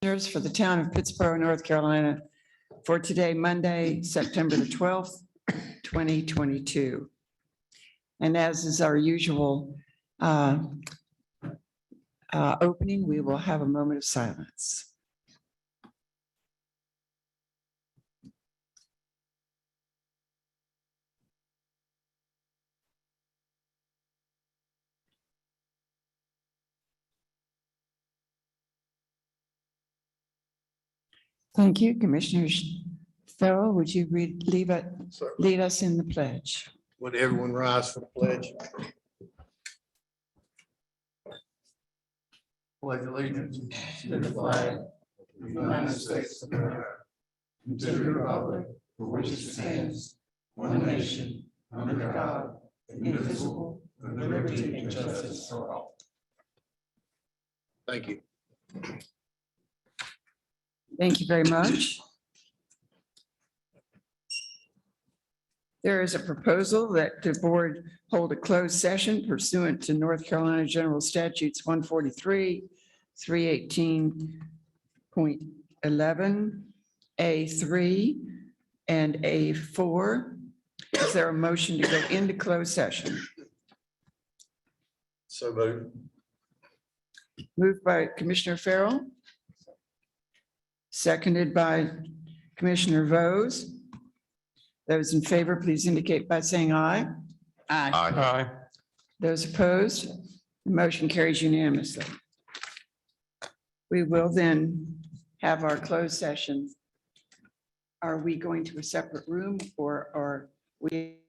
For the town of Pittsboro, North Carolina, for today, Monday, September the 12th, 2022. And as is our usual opening, we will have a moment of silence. Thank you, Commissioners. Farrell, would you lead us in the pledge? Would everyone rise for the pledge? Pledge allegiance to the flag of the United States of America, and to the republic for which it stands, one nation, under God, indivisible, with liberty and justice for all. Thank you. Thank you very much. There is a proposal that the board hold a closed session pursuant to North Carolina General Statutes 143, 318.11, A3, and A4. Is there a motion to go into closed session? So moved. Moved by Commissioner Farrell. Seconded by Commissioner Vose. Those in favor, please indicate by saying aye. Aye. Aye. Those opposed, the motion carries unanimously. We will then have our closed session. Are we going to a separate room or are we?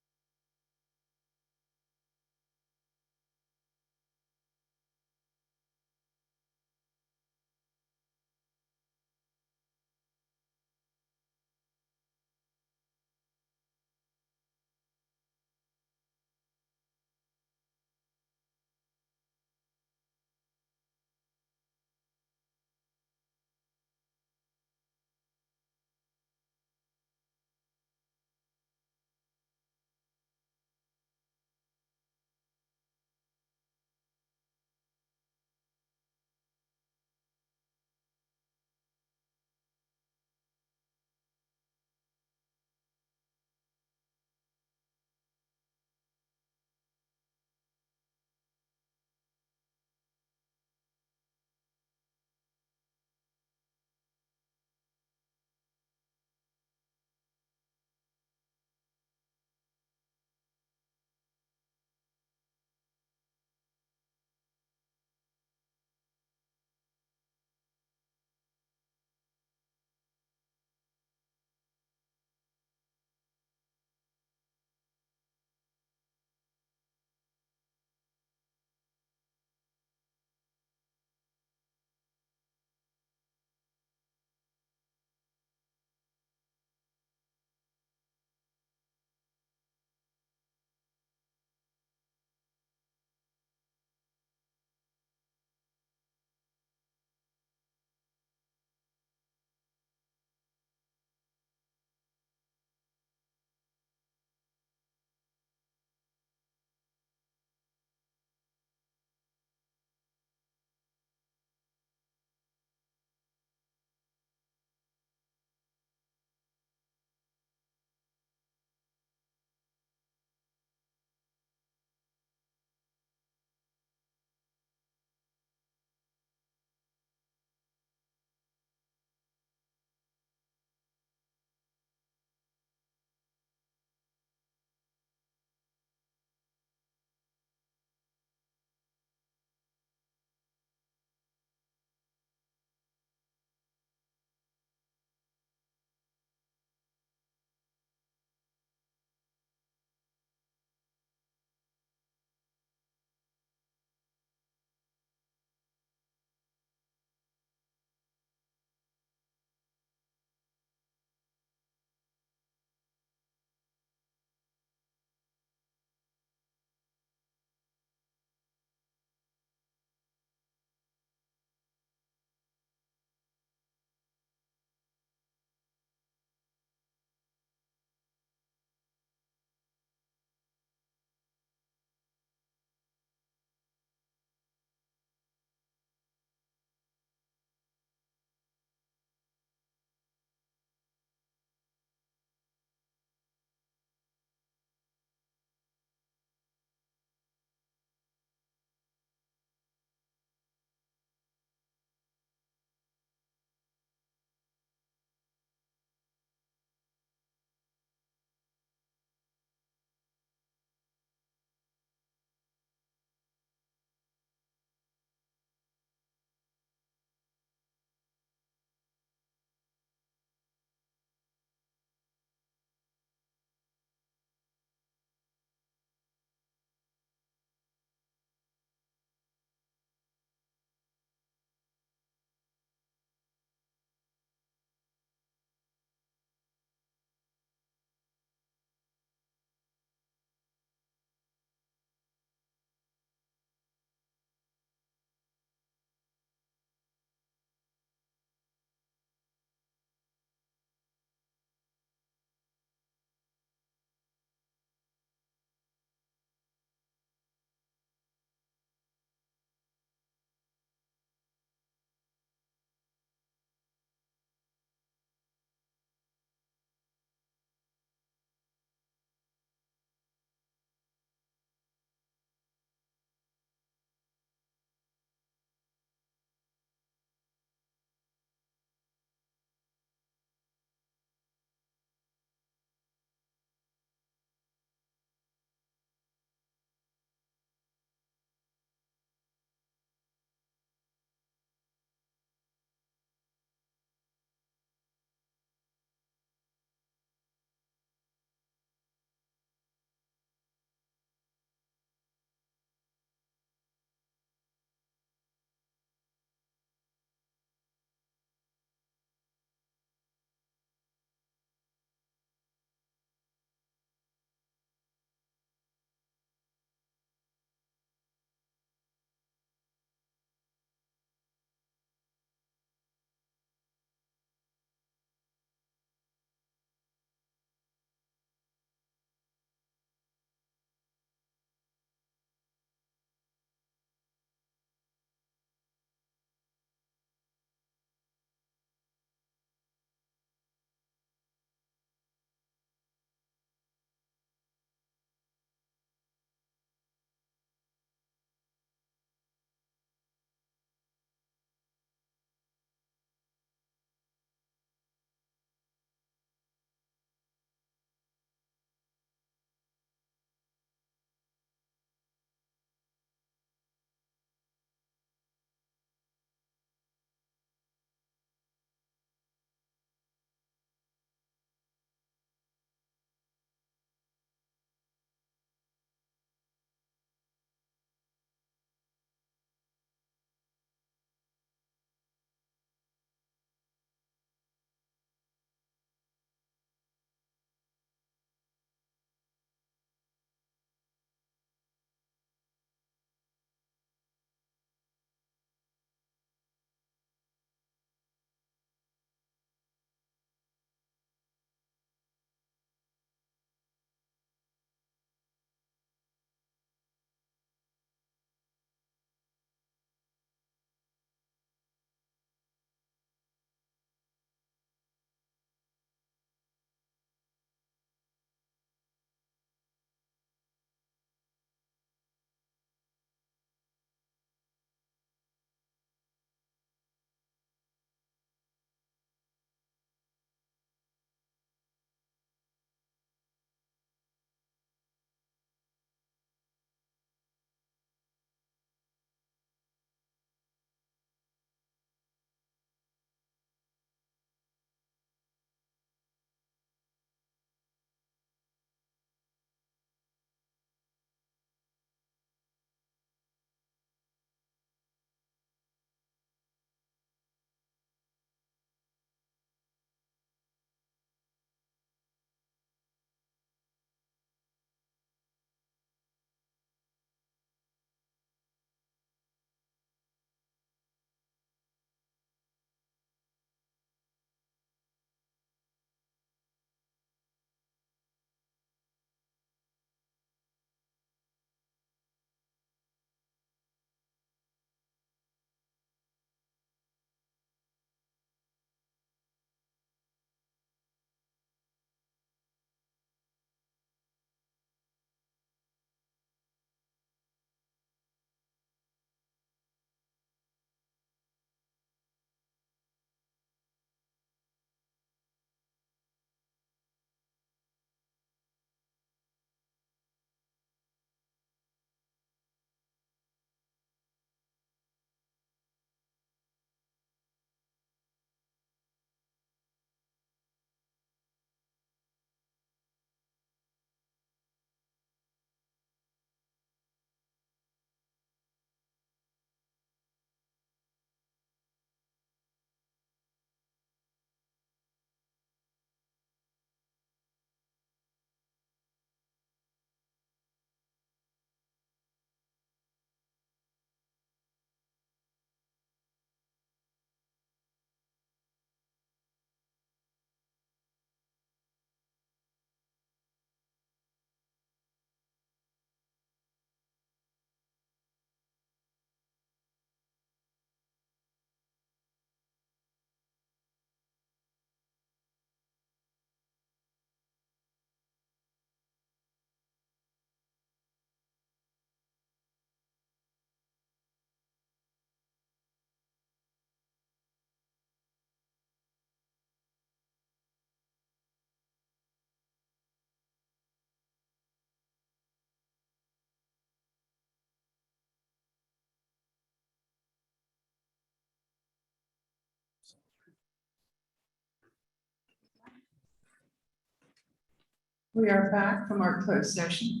We are back from our closed session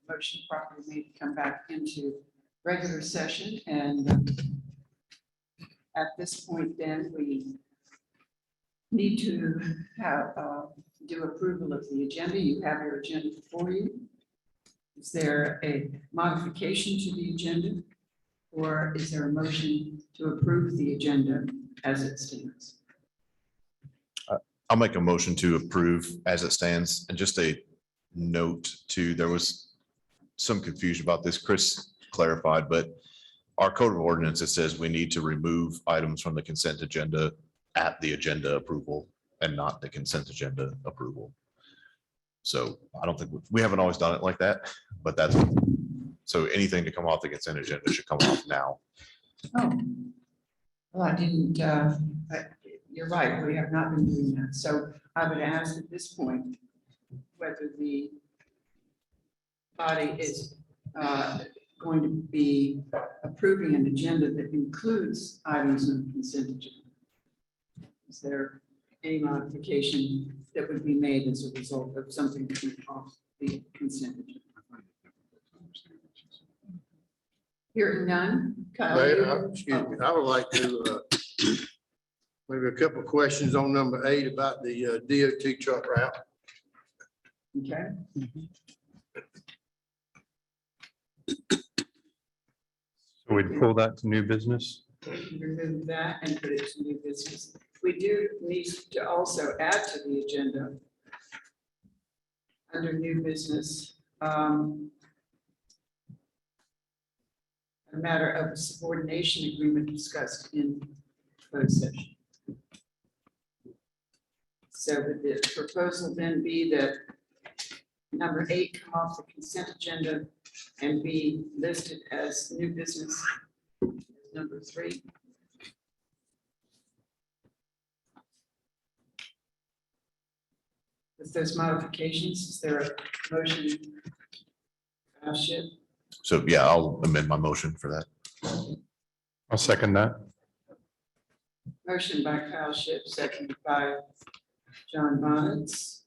motion properly made to come back into regular session, and at this point then we need to have do approval of the agenda. You have your agenda before you. Is there a modification to the agenda, or is there a motion to approve the agenda as it stands? I'll make a motion to approve as it stands. And just a note too, there was some confusion about this. Chris clarified, but our code of ordinance, it says we need to remove items from the consent agenda at the agenda approval and not the consent agenda approval. So I don't think, we haven't always done it like that, but that's, so anything to come off the consent agenda should come off now. Oh, well, I didn't, you're right, we have not been doing that. So I would ask at this point whether the body is going to be approving an agenda that includes items on the consent agenda. Is there any modification that would be made as a result of something coming off the consent agenda? Hearing none. Kyle, Mayor, excuse me, I would like to, maybe a couple of questions on number 8 about the DOT truck route. Okay. So we'd pull that to new business. We can remove that and put it to new business. We do need to also add to the agenda under new business, a matter of subordination agreement discussed in closed session. So would the proposal then be that number 8 come off the consent agenda and be listed as new business, number 3? With those modifications, is there a motion? Shipp? So yeah, I'll amend my motion for that. I'll second that. Motion by Kyle Shipp, seconded by John Bonitz.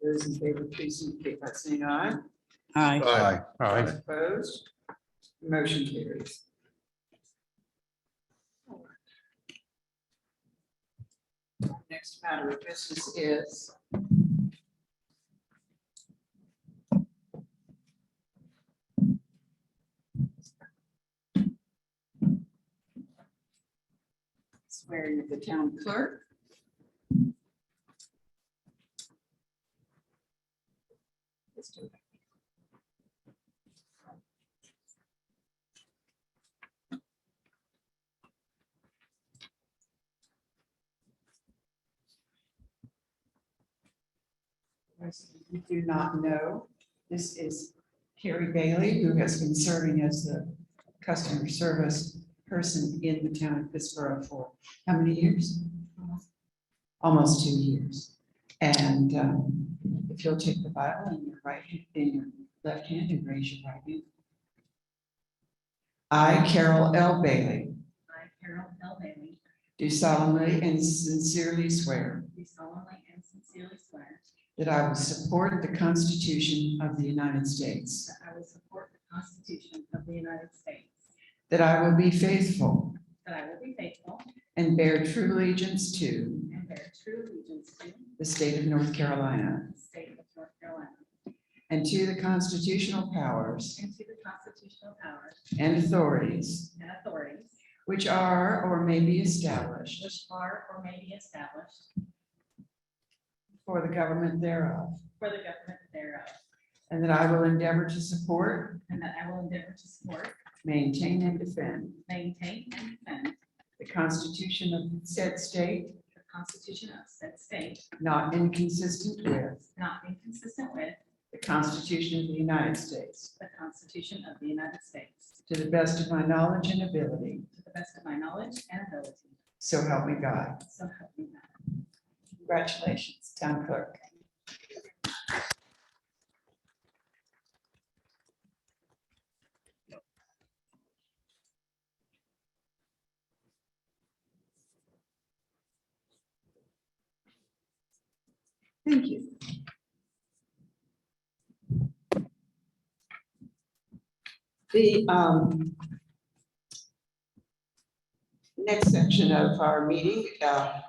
Those in favor, please indicate by saying aye. Aye. Aye. Opposed? Motion carries. Next matter of business is swearing of the town clerk. Let's do it. You do not know, this is Carrie Bailey, who has been serving as the customer service person in the town of Pittsburgh for how many years? Almost 2 years. And if you'll take the Bible in your right hand, in your left hand, and raise your right hand. I, Carol L. Bailey, I, Carol L. Bailey, do solemnly and sincerely swear do solemnly and sincerely swear that I will support the Constitution of the United States, that I will support the Constitution of the United States, that I will be faithful that I will be faithful and bear true allegiance to and bear true allegiance to the state of North Carolina the state of North Carolina and to the constitutional powers and to the constitutional powers and authorities and authorities which are or may be established which are or may be established for the government thereof, for the government thereof, and that I will endeavor to support, and that I will endeavor to support, maintain, and defend maintain, and defend the Constitution of said state, the Constitution of said state, not inconsistent with not inconsistent with the Constitution of the United States, the Constitution of the United States, to the best of my knowledge and ability. to the best of my knowledge and ability. So help me God. So help me God. Congratulations, Town Clerk. Thank you. The next section of our meeting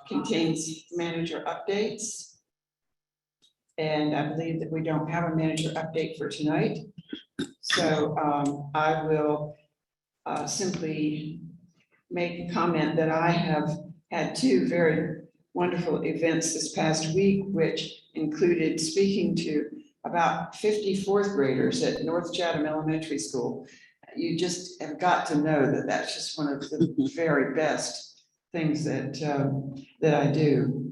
contains manager updates. And I believe that we don't have a manager update for tonight. So I will simply make a comment that I have had two very wonderful events this past week, which included speaking to about 50 fourth graders at North Chatham Elementary School. You just have got to know that that's just one of the very best things that that I do.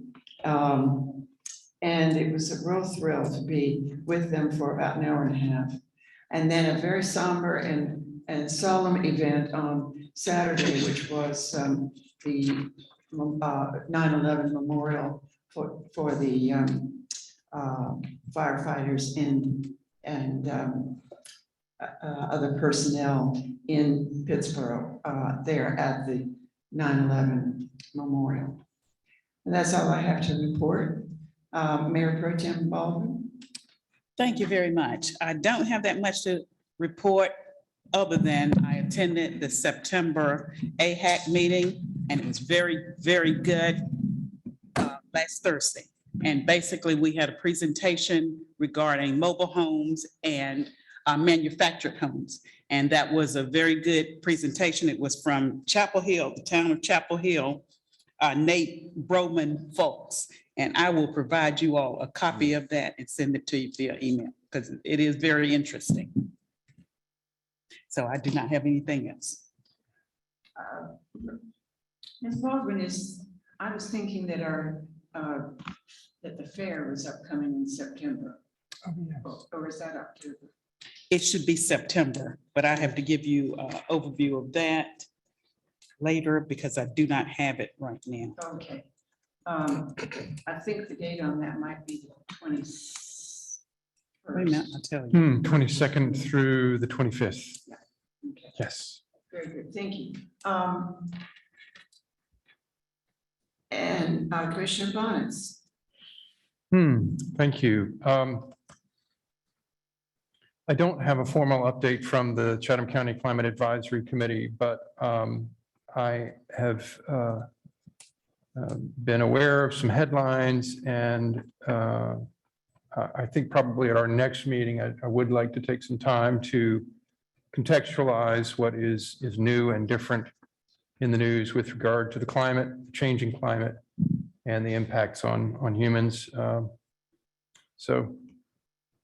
And it was a real thrill to be with them for about an hour and a half. And then a very somber and solemn event on Saturday, which was the 9/11 memorial for the firefighters and other personnel in Pittsburgh there at the 9/11 memorial. And that's all I have to report. Mayor Pro-Tem Baldwin. Thank you very much. I don't have that much to report other than I attended the September AHAC meeting and it was very, very good last Thursday. And basically we had a presentation regarding mobile homes and manufactured homes. And that was a very good presentation. It was from Chapel Hill, the town of Chapel Hill, Nate Broman folks. And I will provide you all a copy of that and send it to you via email because it is very interesting. So I do not have anything else. Ms. Baldwin I was thinking that that the fair was upcoming in September. Or is that October? It should be September, but I have to give you an overview of that later because I do not have it right now. Okay. I think the date on that might be the 21st. Wait a minute, I'll tell you. 22nd through the 25th. Okay, Yes. very good, thank you. And Commissioner Bonitz. Thank you. I don't have a formal update from the Chatham County Climate Advisory Committee, but I have been aware of some headlines and I think probably at our next meeting, I would like to take some time to contextualize what is new and different in the news with regard to the climate, changing climate, and the impacts on humans. So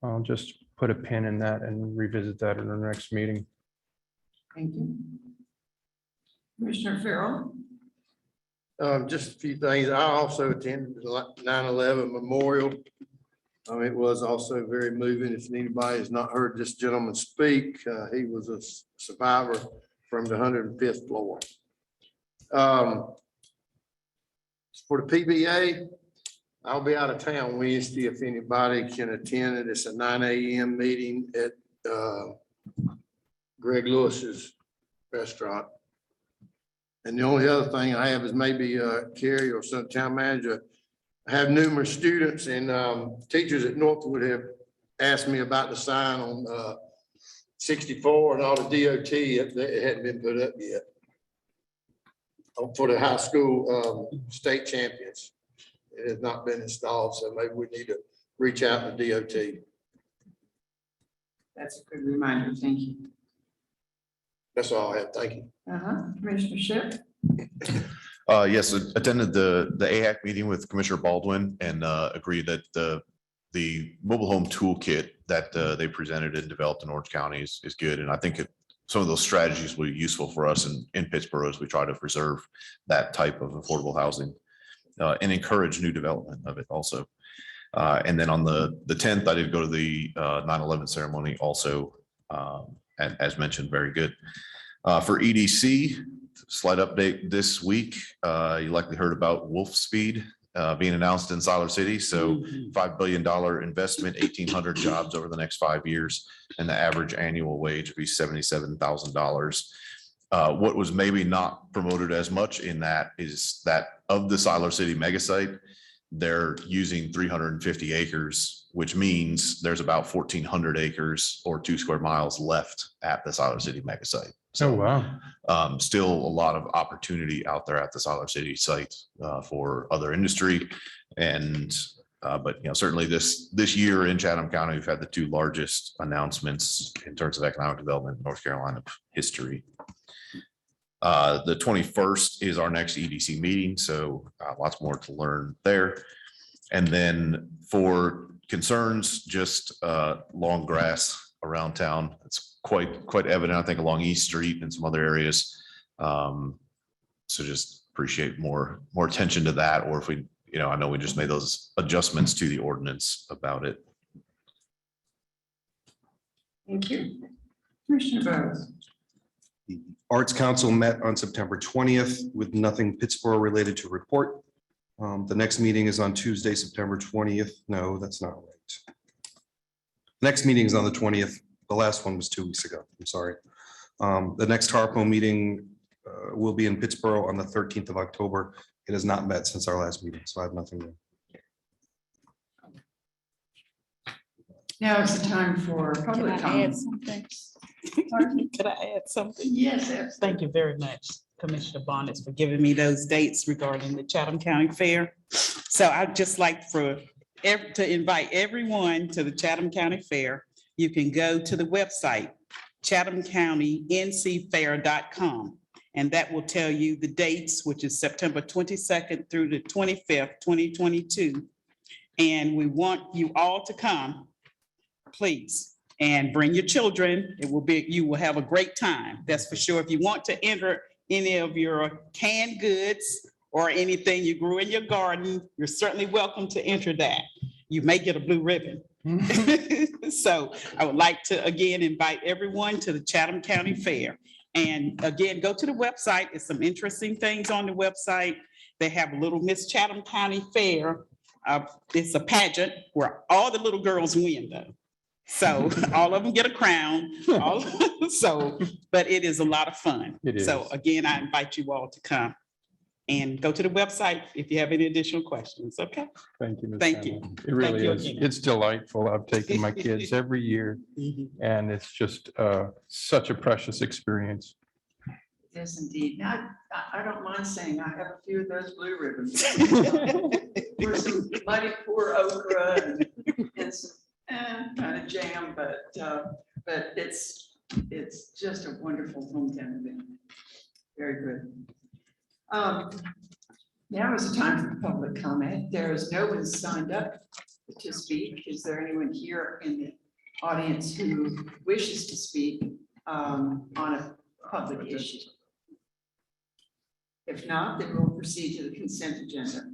I'll just put a pin in that and revisit that in our next meeting. Thank you. Commissioner Farrell. Just a few things. I also attended the 9/11 memorial. It was also very moving. If anybody has not heard this gentleman speak, he was a survivor from the 105th floor. For the PBA, I'll be out of town Wednesday if anybody can attend it. It's a 9 a.m. meeting at Greg Lewis's restaurant. And the only other thing I have is maybe Carrie or some town manager. I have numerous students and teachers at Northwood have asked me about the sign on 64 and all the DOT. It hadn't been put up yet for the high school state champions. It has not been installed, so maybe we need to reach out to DOT. That's a good reminder. Thank you. That's all I have. Thank you. Commissioner Shipp. Yes, attended the AHAC meeting with Commissioner Baldwin and agreed that the mobile home toolkit that they presented and developed in Orange County is good. And I think some of those strategies will be useful for us in Pittsburgh as we try to preserve that type of affordable housing and encourage new development of it also. And then on the 10th, I did go to the 9/11 ceremony also, and as mentioned, very good. For EDC, slight update this week. You likely heard about Wolf Speed being announced in Siler City. So $5 billion investment, 1,800 jobs over the next 5 years, and the average annual wage would be $77,000. What was maybe not promoted as much in that is that of the Siler City mega site, they're using 350 acres, which means there's about 1,400 acres or 2 square miles left at the Siler City mega site. Oh, wow. Still a lot of opportunity out there at the Siler City site for other industry. And but certainly this year in Chatham County, we've had the 2 largest announcements in terms of economic development in North Carolina history. The 21st is our next EDC meeting, so lots more to learn there. And then for concerns, just long grass around town. It's quite evident, I think, along East Street and some other areas. So just appreciate more attention to that, or if we, I know we just made those adjustments to the ordinance about it. Thank you. Commissioner Vose. The Arts Council met on September 20th with nothing Pittsboro related to report. The next meeting is on Tuesday, September 20th. No, that's not right. Next meeting is on the 20th. The last one was 2 weeks ago. I'm sorry. The next Harpo meeting will be in Pittsboro on the 13th of October. It has not met since our last meeting, so I have nothing there. Now is the time for public comment. Could I add something? Yes, absolutely. Thank you very much, Commissioner Bonitz, for giving me those dates regarding the Chatham County Fair. So I'd just like to invite everyone to the Chatham County Fair. You can go to the website, chathamcountynCfair.com, and that will tell you the dates, which is September 22nd through the 25th, 2022. And we want you all to come, please, and bring your children. You will have a great time. That's for sure. If you want to enter any of your canned goods or anything you grew in your garden, you're certainly welcome to enter that. You may get a blue ribbon. So I would like to again invite everyone to the Chatham County Fair. And again, go to the website. It's some interesting things on the website. They have a little Miss Chatham County Fair. It's a pageant where all the little girls win though. So all of them get a crown. But it is a lot of fun. It is. So again, I invite you all to come and go to the website if you have any additional questions. Okay. Thank you. Ms. Thank you. Hamlin. It really you is. again. It's delightful. I've taken my kids every year and it's just such a precious experience. Yes, indeed. Now, I don't mind saying I have a few of those blue ribbons. For some mighty poor okra and some kind of jam, but it's just a wonderful hometown event. Very good. Now is the time for public comment. There is no one signed up to speak. Is there anyone here in the audience who wishes to speak on a public issue? If not, then we'll proceed to the consent agenda.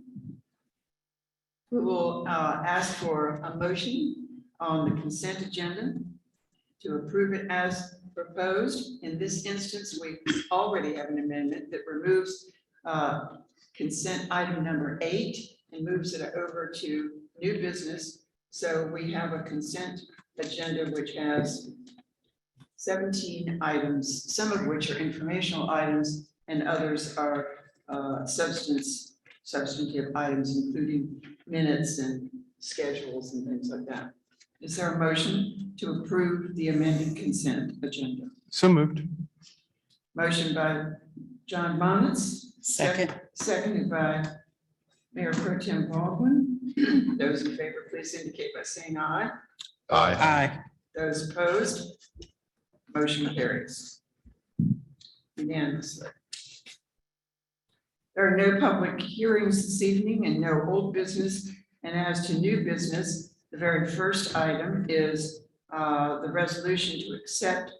We will ask for a motion on the consent agenda to approve it as proposed. In this instance, we already have an amendment that removes consent item number 8 and moves it over to new business. So we have a consent agenda which has 17 items, some of which are informational items and others are substantive items, including minutes and schedules and things like that. Is there a motion to approve the amended consent agenda? So moved. Motion by John Bonitz. Second. Seconded by Mayor Pro-Tem Baldwin. Those in favor, please indicate by saying aye. Aye. Aye. Those opposed, motion carries unanimously. There are no public hearings this evening and no old business. And as to new business, the very first item is the resolution to accept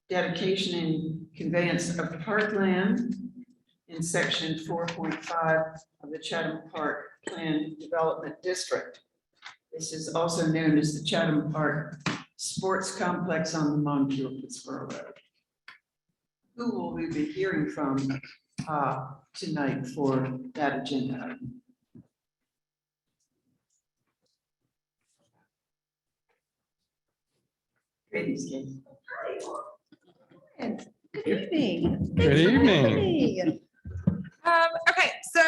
dedication and conveyance of Parkland in section 4.5 of the Chatham Parkland Development District. This is also known as the Chatham Park Sports Complex on the Monpure-Pittsboro Road. Who will we be hearing from tonight for that agenda item? Greetings, Kate. Good evening. Good evening. Okay, so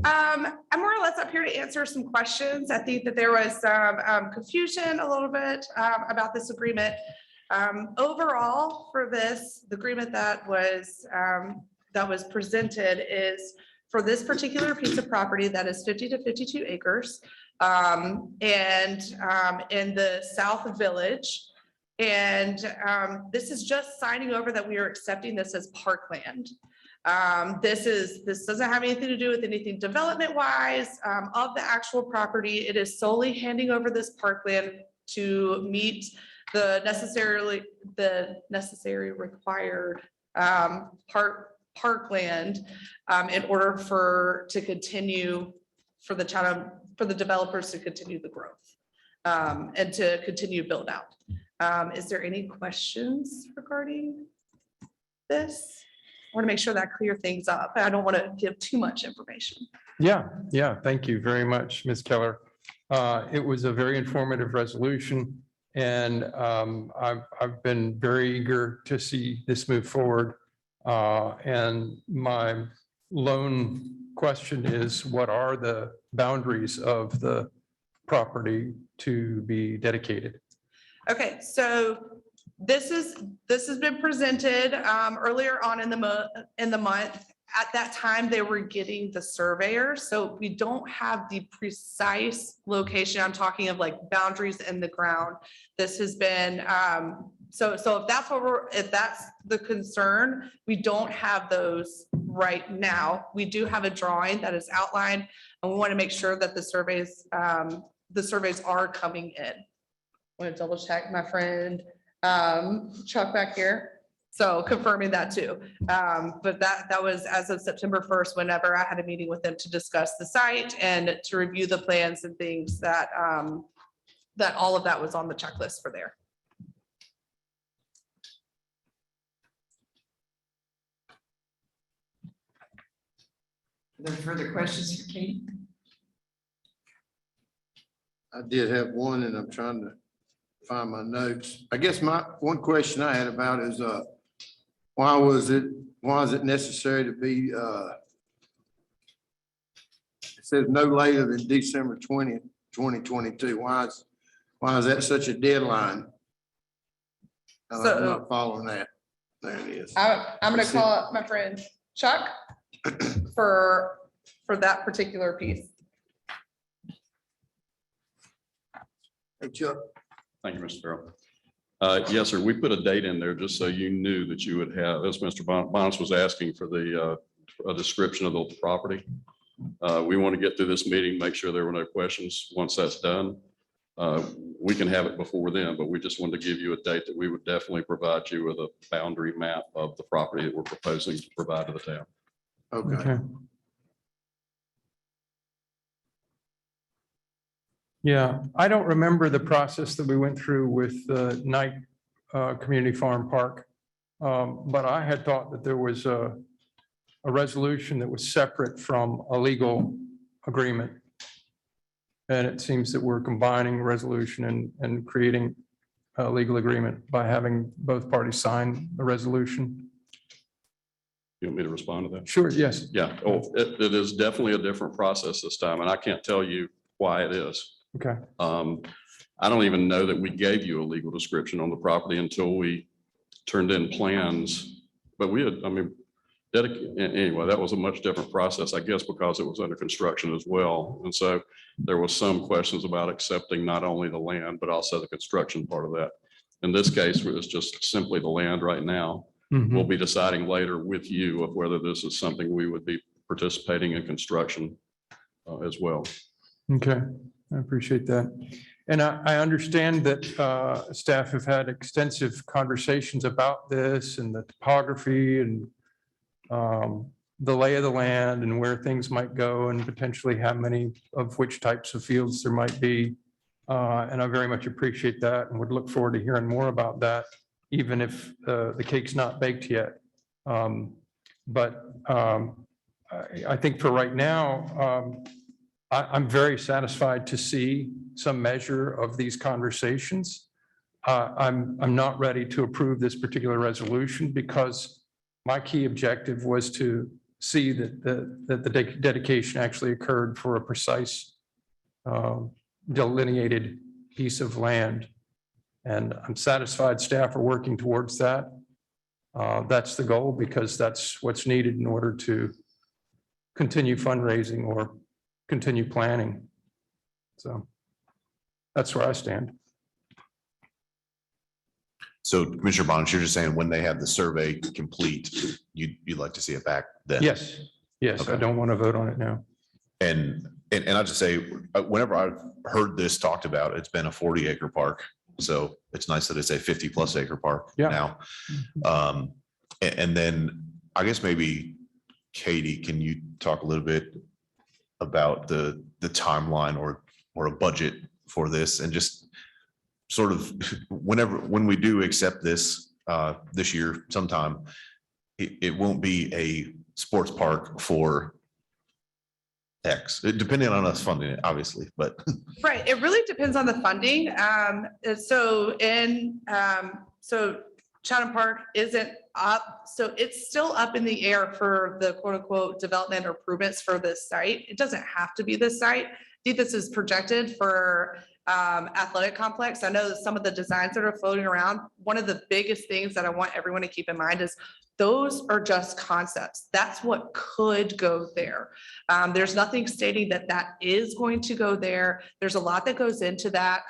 I'm more or less up here here to answer some questions. I think that there was some confusion a little bit about this agreement. Overall, for this, the agreement that was presented is for this particular piece of property that is 50 to 52 acres and in the South Village. And this is just signing over that we are accepting this as Parkland. This doesn't have anything to do with anything development wise of the actual property. It is solely handing over this parkland to meet the necessary required parkland in order to continue for the Chatham, for the developers to continue the growth and to continue build out. Is there any questions regarding this? I want to make sure that I clear things up. I don't want to give too much information. Yeah, thank you very much, Ms. Keller. It was a very informative resolution, and I've been very eager to see this move forward. And my lone question is, what are the boundaries of the property to be dedicated? Okay, so this has been presented earlier on in the month. At that time, they were getting the surveyor, so we don't have the precise location. I'm talking of like boundaries in the ground. This has been so if that's the concern, we don't have those right now. We do have a drawing that is outlined, and we want to make sure that the surveys are coming in. I want to double check my friend Chuck back here. So confirming that too. But that was as of September 1st, whenever I had a meeting with them to discuss the site and to review the plans and things that all of that was on the checklist for there. Are there further questions for Katie? I did have one, and I'm trying to find my notes. I guess one question I had about is, why is it necessary to be, it says no later than December 20th, 2022. Why is that such a deadline? I'm not following that. There it is. I'm going to call up my friend Chuck for that particular piece. Hey, Chuck. Thank you, Mr. Farrell. Yes, sir. We put a date in there just so you knew that you would have, as Mr. Bonitz was asking for a description of the property. We want to get through this meeting, make sure there were no questions. Once that's done, we can have it before then, but we just wanted to give you a date that we would definitely provide you with a boundary map of the property that we're proposing to provide to the town. Okay. Yeah, I don't remember the process that we went through with the Knight Community Farm Park. But I had thought that there was a resolution that was separate from a legal agreement. And it seems that we're combining resolution and creating a legal agreement by having both parties sign a resolution. You want me to respond to that? Sure, yes. Yeah, it is definitely a different process this time, and I can't tell you why it is. Okay. I don't even know that we gave you a legal description on the property until we turned in plans, but we had, anyway, that was a much different process, I guess, because it was under construction as well. And so there was some questions about accepting not only the land, but also the construction part of that. In this case, it's just simply the land right now. Mhm. We'll be deciding later with you of whether this is something we would be participating in construction as well. Okay, I appreciate that. And I understand that staff have had extensive conversations about this and the topography and the lay of the land and where things might go and potentially how many of which types of fields there might be. And I very much appreciate that and would look forward to hearing more about that, even if the cake's not baked yet. But I think for right now, I'm very satisfied to see some measure of these conversations. I'm not ready to approve this particular resolution because my key objective was to see that the dedication actually occurred for a precise delineated piece of land. And I'm satisfied staff are working towards that. That's the goal, because that's what's needed in order to continue fundraising or continue planning. So that's where I stand. So Commissioner Bonitz, you're just saying when they have the survey complete, you'd like to see it back then? Yes, yes, I Okay. don't want to vote on it now. And I'll just say, whenever I've heard this talked about, it's been a 40-acre park. So it's nice that it's a 50+ acre park Yeah. now. And then I guess maybe Katie, can you talk a little bit about the timeline or a budget for this, and just sort of when we do accept this this year sometime, it won't be a sports park for X, depending on us funding it, obviously, but. Right, it really depends on the funding. So Chatham Park isn't up, so it's still up in the air for the quote unquote development or improvements for this site. It doesn't have to be this site. I think this is projected for athletic complex. I know that some of the designs that are floating around, one of the biggest things that I want everyone to keep in mind is those are just concepts. That's what could go there. There's nothing stating that that is going to go there. There's a lot that goes into that,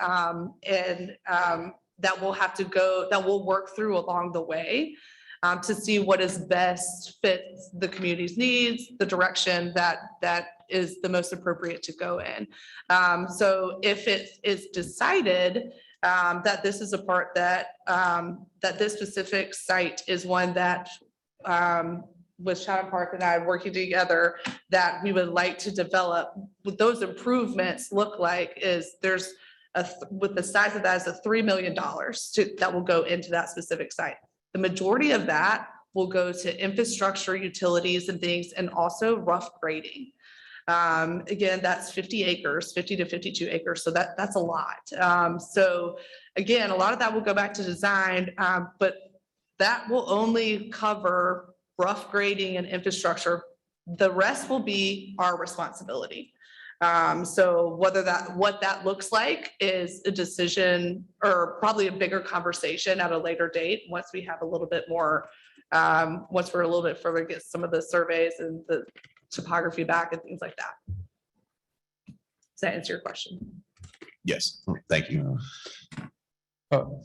that we'll have to go, that we'll work through along the way to see what is best fits the community's needs, the direction that is the most appropriate to go in. So if it is decided that this is a part that this specific site is one that with Chatham Park and I working together, that we would like to develop, what those improvements look like is there's with the size of that is $3 million that will go into that specific site. The majority of that will go to infrastructure, utilities and things, and also rough grading. Again, that's 50 acres, 50 to 52 acres. So that's a lot. So again, a lot of that will go back to design, but that will only cover rough grading and infrastructure. The rest will be our responsibility. So what that looks like is a decision, or probably a bigger conversation at a later date, once we have a little bit more, once we're a little bit further, get some of the surveys and the topography back and things like that. Does that answer your question? Yes, thank you.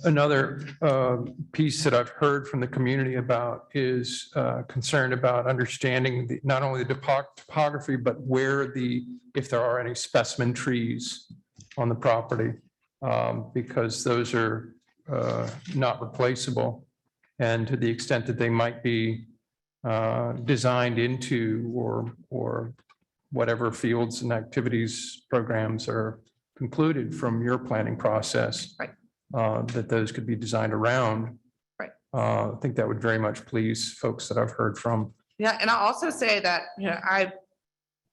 Another piece that I've heard from the community about is concerned about understanding not only the topography, but where if there are any specimen trees on the property, because those are not replaceable. And to the extent that they might be designed into or whatever fields and activities programs are concluded from your planning process. Right. That those could be designed around. Right. I think that would very much please folks that I've heard from. Yeah, and I'll also say that, I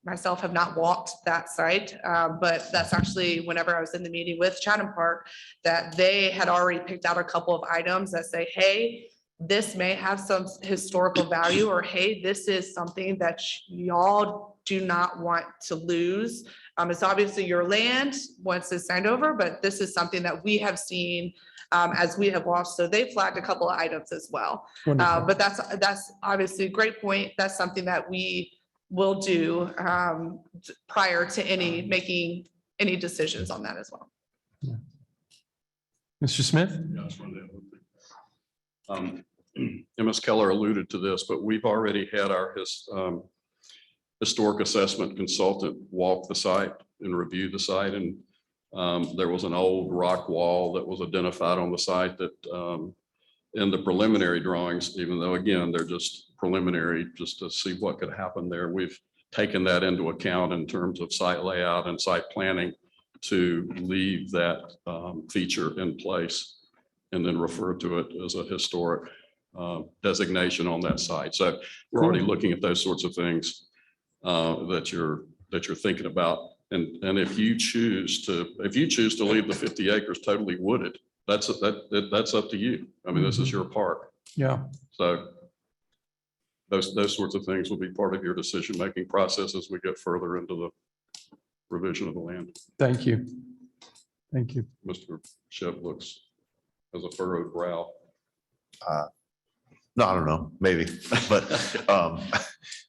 myself have not walked that site, but that's actually whenever I was in the meeting with Chatham Park, that they had already picked out a couple of items that say, hey, this may have some historical value, or hey, this is something that y'all do not want to lose. It's obviously your land once it's signed over, but this is something that we have seen as we have watched. So they flagged a couple of items as well. But that's obviously a great point. That's something that we will do prior to making any decisions on that as well. Yeah. Mr. Smith? Ms. Keller alluded to this, but we've already had our historic assessment consultant walk the site and review the site. And there was an old rock wall that was identified on the site that in the preliminary drawings, even though again, they're just preliminary, just to see what could happen there. We've taken that into account in terms of site layout and site planning to leave that feature in place and then refer to it as a historic designation on that site. So we're already looking at those sorts of things that you're thinking about. And if you choose to leave the 50 acres totally wooded, that's up to you. I mean, this is your park. Yeah. So those sorts of things will be part of your decision-making process as we get further into the revision of the land. Thank you. Thank you. Mr. Shipp looks as a furrowed brow. No, I don't know, maybe, but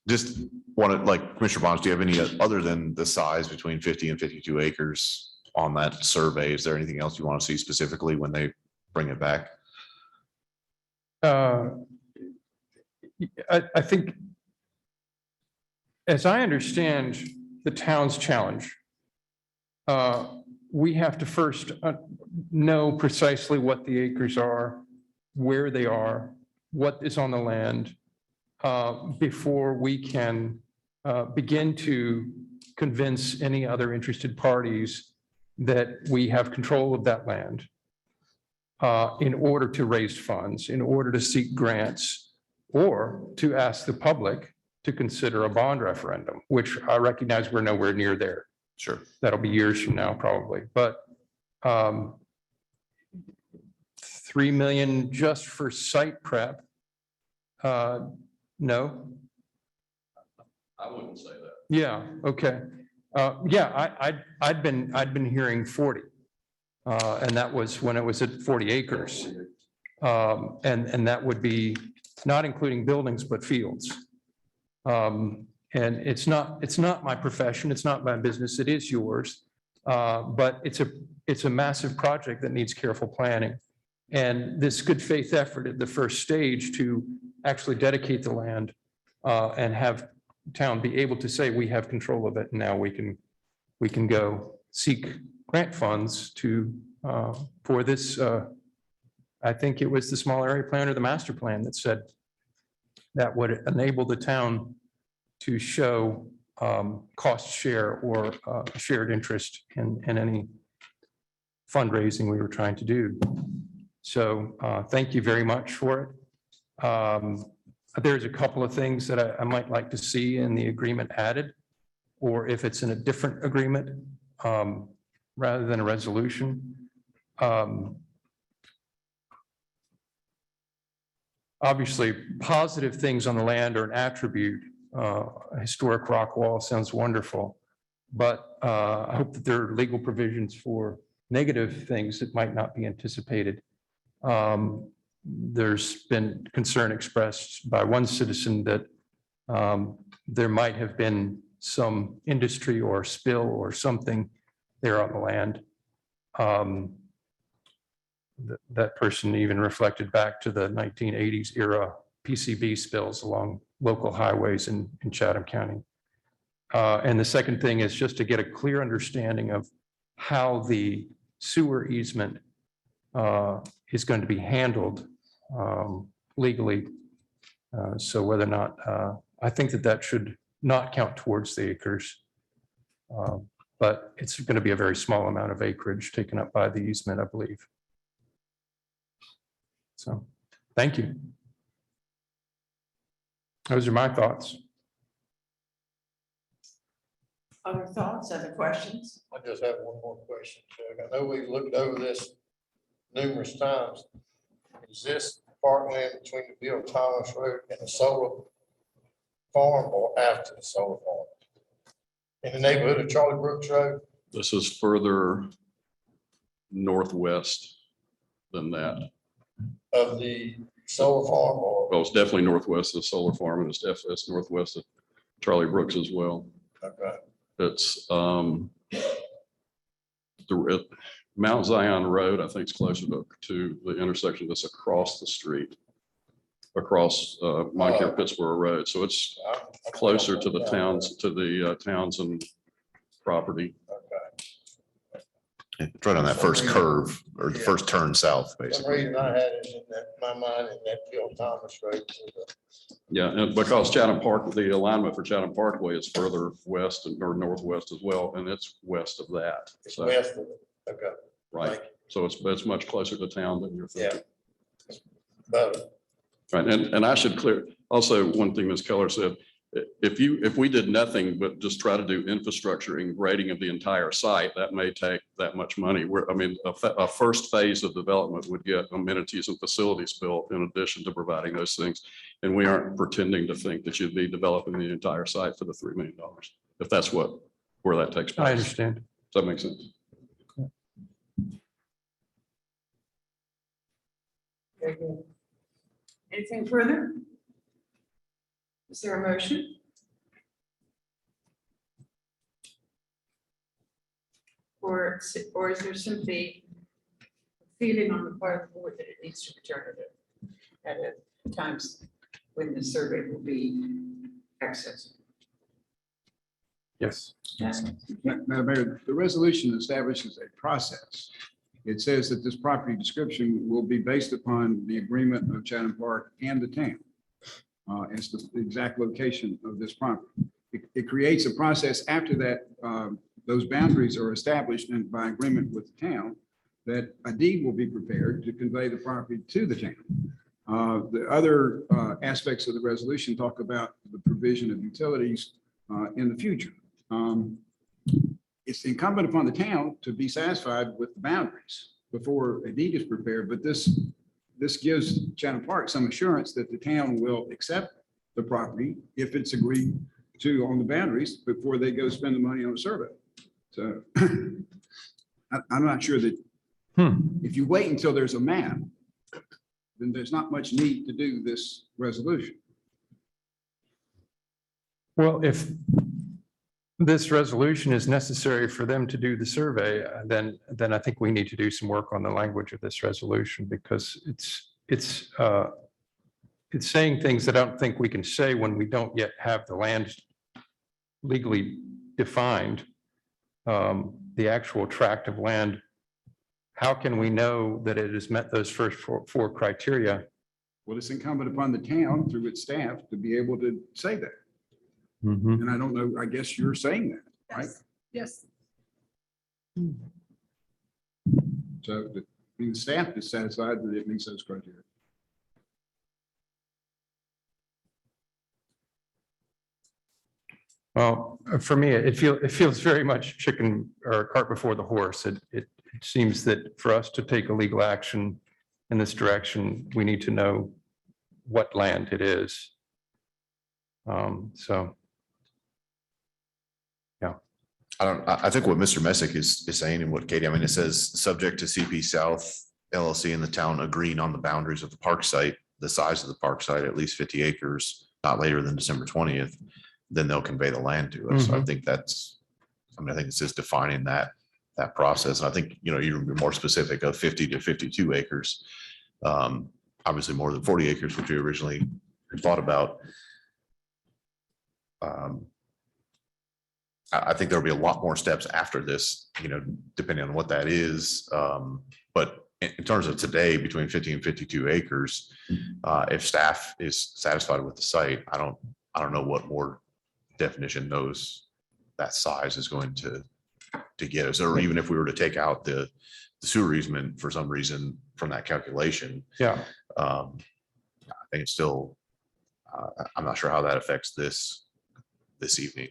just wanted, like, Commissioner Bonds, do you have any, other than the size between 50 and 52 acres on that survey? Is there anything else you want to see specifically when they bring it back? I think, as I understand the town's challenge, we have to first know precisely what the acres are, where they are, what is on the land, before we can begin to convince any other interested parties that we have control of that land in order to raise funds, in order to seek grants, or to ask the public to consider a bond referendum, which I recognize we're nowhere near there. Sure. That'll be years from now, probably, but 3 million just for site prep. No, I wouldn't say that. yeah, okay. Yeah, I'd been hearing 40. And that was when it was at 40 acres. And that would be not including buildings, but fields. And it's not my profession, it's not my business, it is yours. But it's a massive project that needs careful planning. And this good faith effort at the first stage to actually dedicate the land and have town be able to say, we have control of it, and now we can go seek grant funds to for this. I think it was the small area plan or the master plan that said that would enable the town to show cost share or shared interest in any fundraising we were trying to do. So thank you very much for it. There's a couple of things that I might like to see in the agreement added, or if it's in a different agreement rather than a resolution. Obviously, positive things on the land are an attribute. A historic rock wall sounds wonderful, but I hope that there are legal provisions for negative things that might not be anticipated. There's been concern expressed by one citizen that there might have been some industry or spill or something there on the land. That person even reflected back to the 1980s era PCB spills along local highways in Chatham County. And the second thing is just to get a clear understanding of how the sewer easement is going to be handled legally. So whether or not, I think that should not count towards the acres. But it's going to be a very small amount of acreage taken up by the easement, I believe. So, thank you. Those are my thoughts. Other thoughts, other questions? I just have one more question, Chuck. I know we looked over this numerous times. Is this parkland between the Bill Thomas Road and the solar farm or after the solar farm? In the neighborhood of Charlie Brooks Road? This is further northwest than that. Of the solar farm or? Well, it's definitely northwest of the solar farm, and it's northwest of Charlie Brooks as well. Okay. It's the Mount Zion Road, I think it's closer to the intersection that's across the street, across Moncure Pittsburgh Road. So it's closer to the towns, to the Townsend property. It's right on that first curve or the first turn south, Some basically. reason I had it in my mind in that Bill Thomas Road. Yeah, and because Chatham Park, the alignment for Chatham Parkway is further west or northwest as well, and it's west of that. It's So, west of it. Okay. right. So it's much closer to town than you're thinking. But Right, and I should clear, also, one thing Ms. Keller said, If we did nothing but just try to do infrastructure and grading of the entire site, that may take that much money. I mean, a first phase of development would get amenities and facilities built in addition to providing those things. And we aren't pretending to think that you'd be developing the entire site for the $3 million, if that's where that takes place. I understand. Does that make sense? Very good. Anything further? Is there a motion? Or is there simply a feeling on the part of the board that it needs to return at times when the survey will be accessible? Yes. Madam Mayor, the resolution establishes a process. It says that this property description will be based upon the agreement of Chatham Park and the town as to the exact location of this property. It creates a process after that, those boundaries are established and by agreement with the town, that a deed will be prepared to convey the property to the town. The other aspects of the resolution talk about the provision of utilities in the future. It's incumbent upon the town to be satisfied with the boundaries before a deed is prepared, but this gives Chatham Park some assurance that the town will accept the property if it's agreed to on the boundaries before they go spend the money on a survey. So I'm not sure that if you wait until there's a map, then there's not much need to do this resolution. Well, if this resolution is necessary for them to do the survey, then I think we need to do some work on the language of this resolution, because it's saying things that I don't think we can say when we don't yet have the land legally defined, the actual tract of land. How can we know that it has met those first four criteria? Well, it's incumbent upon the town through its staff to be able to say that. Mhm. And I don't know, I guess you're saying that, right? Yes. So the staff is satisfied that it meets those criteria. Well, for me, it feels very much chicken or cart before the horse. It seems that for us to take a legal action in this direction, we need to know what land it is. So. I think what Mr. Messick is saying and what Katie, I mean, it says, subject to CP South LLC and the town agreeing on the boundaries of the park site, the size of the park site, at least 50 acres, not later than December 20th, then they'll convey the land to us. So I think that's, I mean, I think it's just defining that process. And I think, you know, you're more specific of 50 to 52 acres. Obviously more than 40 acres, which we originally thought about. I think there'll be a lot more steps after this, you know, depending on what that is. But in terms of today, between 50 and 52 acres, if staff is satisfied with the site, I don't know what more definition that size is going to get us, or even if we were to take out the sewer easement for some reason from that calculation. Yeah. I think it's still, I'm not sure how that affects this evening.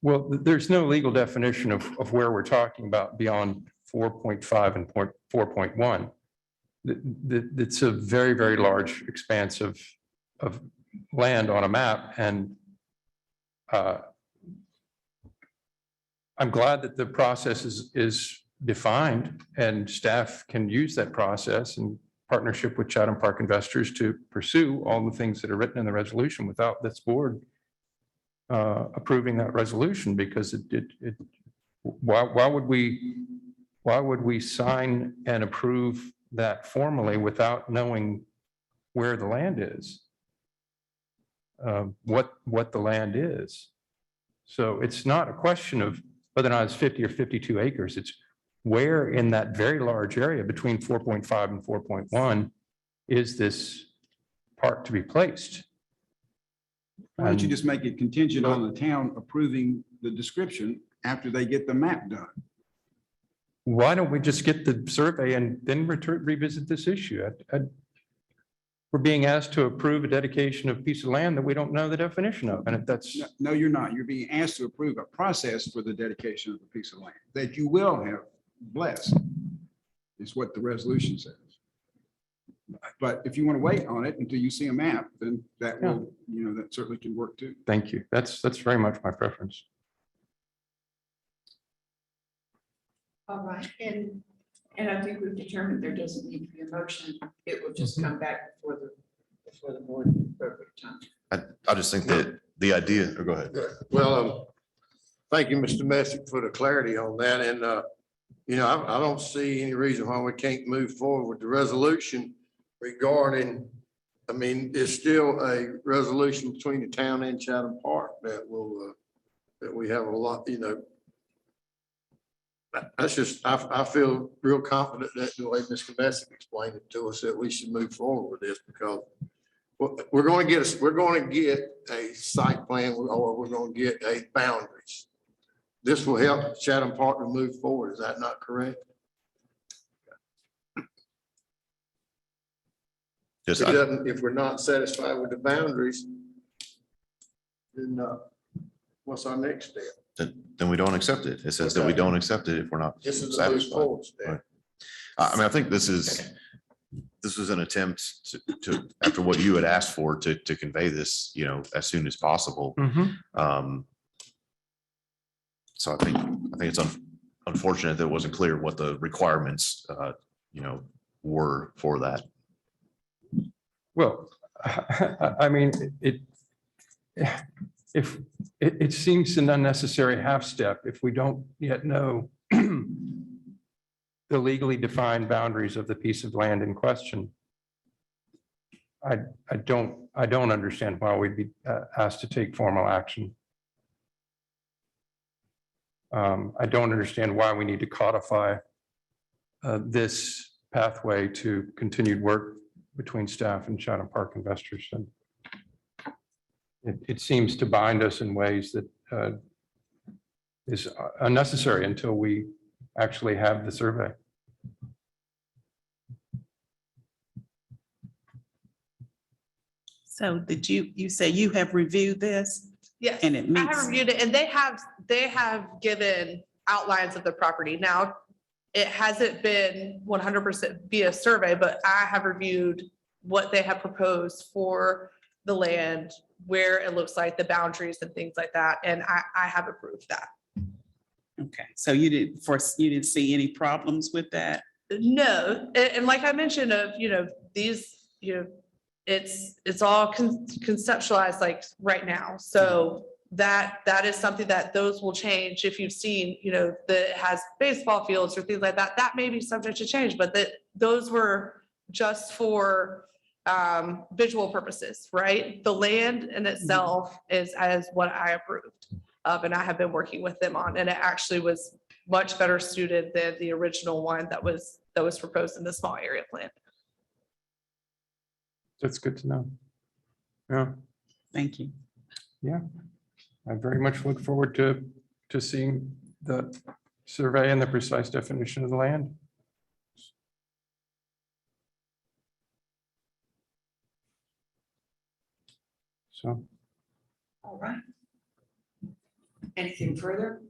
Well, there's no legal definition of where we're talking about beyond 4.5 and 4.1. It's a very, very large expanse of land on a map. And I'm glad that the process is defined and staff can use that process in partnership with Chatham Park investors to pursue all the things that are written in the resolution without this board approving that resolution, because why would we sign and approve that formally without knowing where the land is? What the land is. So it's not a question of whether or not it's 50 or 52 acres. It's where in that very large area between 4.5 and 4.1 is this park to be placed? Why don't you just make it contingent on the town approving the description after they get the map done? Why don't we just get the survey and then revisit this issue? we're being asked to approve a dedication of piece of land that we don't know the definition of. And if that's, No, you're not. You're being asked to approve a process for the dedication of a piece of land that you will have blessed, is what the resolution says. But if you want to wait on it until you see a map, then that will, that certainly can work too. thank you. That's very much my preference. All right, and I think we've determined there doesn't need to be a motion. It will just come back before the board at the appropriate time. I just think that the idea, go ahead. Well, thank you, Mr. Misc, for the clarity on that. And, I don't see any reason why we can't move forward with the resolution regarding, it's still a resolution between the town and Chatham Park that will, that we have a lot, that's just, I feel real confident that the way Mr. Misc explained it to us, that we should move forward with this because we're going to get a site plan or we're going to get a boundaries. This will help Chatham Park to move forward. Is that not correct? Just, If we're not satisfied with the boundaries, then what's our next step? then we don't accept it. It says that we don't accept it if we're not This is a move satisfied. forward step. I think this was an attempt to, after what you had asked for, to convey this, as soon as possible. So I think it's unfortunate that it wasn't clear what the requirements, were for that. Well, it seems an unnecessary half step if we don't yet know the legally defined boundaries of the piece of land in question. I don't understand why we'd be asked to take formal action. I don't understand why we need to codify this pathway to continued work between staff and Chatham Park investors. And it seems to bind us in ways that is unnecessary until we actually have the survey. So did you say you have reviewed this? Yes, And it I have meets, reviewed it and they have given outlines of the property. Now, it hasn't been 100% via survey, but I have reviewed what they have proposed for the land, where it looks like the boundaries and things like that. And I have approved that. okay, so you didn't see any problems with that? No, and like I mentioned of, these, it's all conceptualized like right now. So that is something that those will change. If you've seen, that has baseball fields or things like that, that may be subject to change, but those were just for visual purposes, right? The land in itself is as what I approved of, and I have been working with them on, and it actually was much better suited than the original one that was proposed in the small area plan. That's good to know. Yeah, Thank you. I very much look forward to seeing the survey and the precise definition of the land. So, All right. Anything further?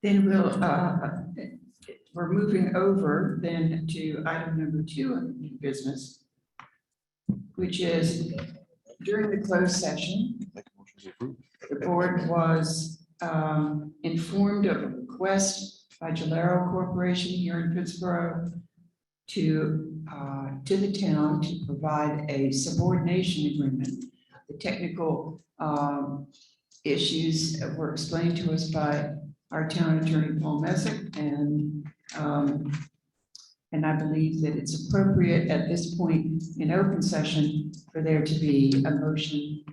Then we're moving over then to item number 2 of new business, which is during the closed session, the board was informed of a request by Gilero Corporation here in Pittsburgh to the town to provide a subordination agreement. The technical issues were explained to us by our town attorney, Paul Misc, and I believe that it's appropriate at this point in open session for there to be a motion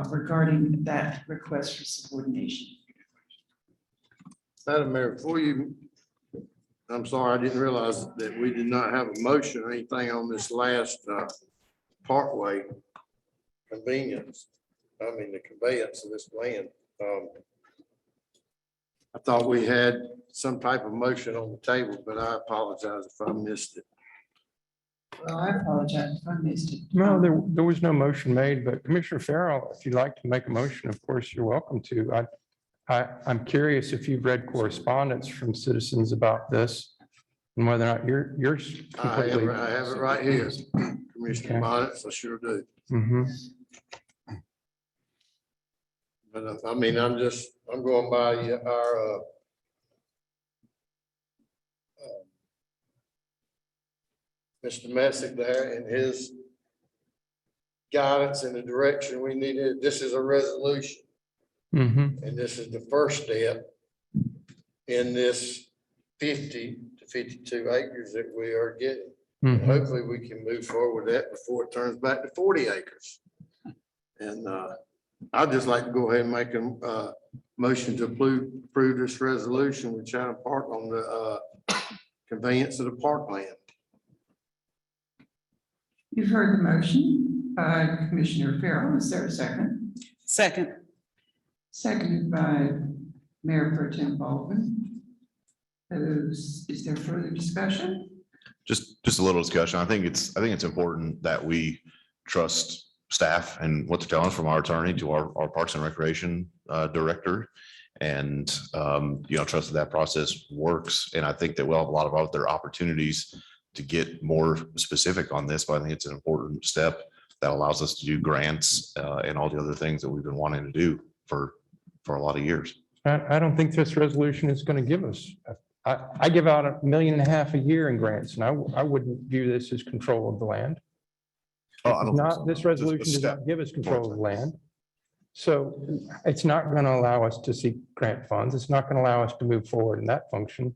regarding that request for subordination. Madam Mayor, before you, I'm sorry, I didn't realize that we did not have a motion or anything on this last parkway the conveyance of this land. I thought we had some type of motion on the table, but I apologize if I missed it. Well, I apologize if I missed it. No, there was no motion made, but Commissioner Farrell, if you'd like to make a motion, of course, you're welcome to. I'm curious if you've read correspondence from citizens about this and whether or not you're completely. I have it right here, Commissioner Okay. Bonitz, I sure do. Mhm. But I mean, I'm going by our Mr. Messick there and his guidance in the direction we needed. This is a resolution, Mhm. and this is the first step in this 50 to 52 acres that we are getting. Mhm. Hopefully, we can move forward with that before it turns back to 40 acres. And I'd just like to go ahead and make a motion to approve this resolution with Chatham Park on the conveyance of the parkland. You've heard the motion by Commissioner Farrell. Is there a second? Second. Seconded by Mayor Pro-Tem Baldwin. Is there further discussion? Just a little discussion. I think it's important that we trust staff and what they're telling us from our attorney to our Parks and Recreation director. And, trust that process works. And I think that we'll have a lot of other opportunities to get more specific on this, but I think it's an important step that allows us to do grants and all the other things that we've been wanting to do for a lot of years. I don't think this resolution is going to give us, I give out $1.5 million a year in grants, and I wouldn't view this as control of the land. Oh, I don't think Not, so. this Just a resolution does step. not give us control of the land. So it's not going to allow us to seek grant funds. It's not going to allow us to move forward in that function.